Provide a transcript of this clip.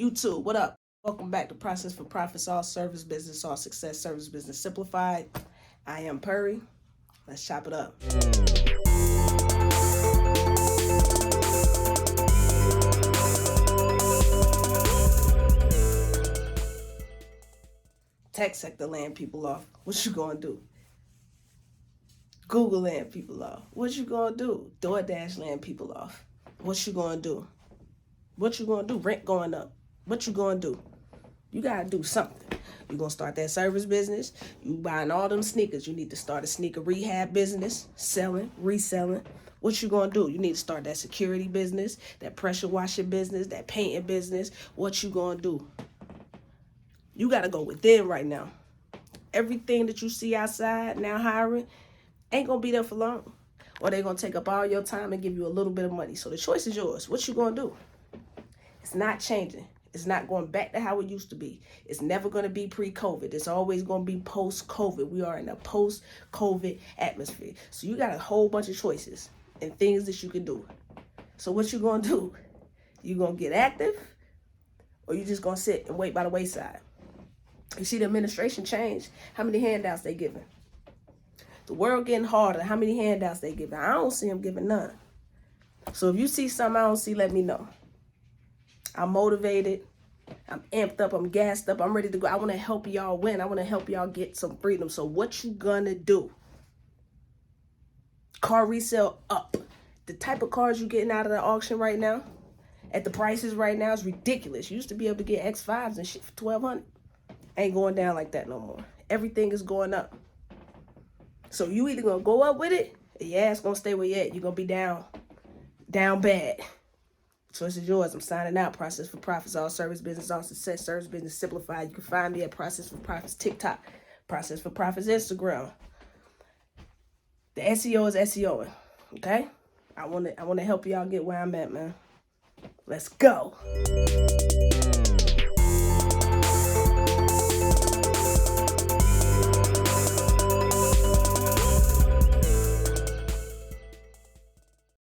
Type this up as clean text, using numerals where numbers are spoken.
YouTube, what up? Welcome back to Process for Profits, all service business, all success, service business simplified. I am Purry. Let's chop it up. Tech sector laying people off. What you gonna do? Google laying people off. What you gonna do? DoorDash laying people off. What you gonna do? What you gonna do? Rent going up. What you gonna do? You gotta do something. You gonna start that service business. You buying all them sneakers. You need to start a sneaker rehab business, selling, reselling. What you gonna do? You need to start that security business, that pressure washing business, that painting business. What you gonna do? You gotta go within right now. Everything that you see outside now hiring ain't gonna be there for long. Or they gonna take up all your time and give you a little bit of money. So the choice is yours. What you gonna do? It's not changing. It's not going back to how it used to be. It's never going to be pre-COVID. It's always going to be post-COVID. We are in a post-COVID atmosphere. So you got a whole bunch of choices and things that you can do. So what you going to do? You going to get active, or you just going to sit and wait by the wayside? You see the administration change. How many handouts they giving? The world getting harder. How many handouts they giving? I don't see them giving none. So if you see something I don't see, let me know. I'm motivated. I'm amped up. I'm gassed up. I'm ready to go. I want to help y'all win. I want to help y'all get some freedom. So what you gonna do? Car resale up. The type of cars you getting out of the auction right now, at the prices right now, is ridiculous. You used to be able to get X5s and shit for $1,200. Ain't going down like that no more. Everything is going up. So you either gonna go up with it, or your ass gonna stay where you at. You're gonna be down bad. Choice is yours. I'm signing out. Process for Profits, all service business, all success, service business simplified. You can find me at Process for Profits TikTok, Process for Profits Instagram. The SEO is SEOing. Okay? I wanna help y'all get where I'm at, man. Let's go.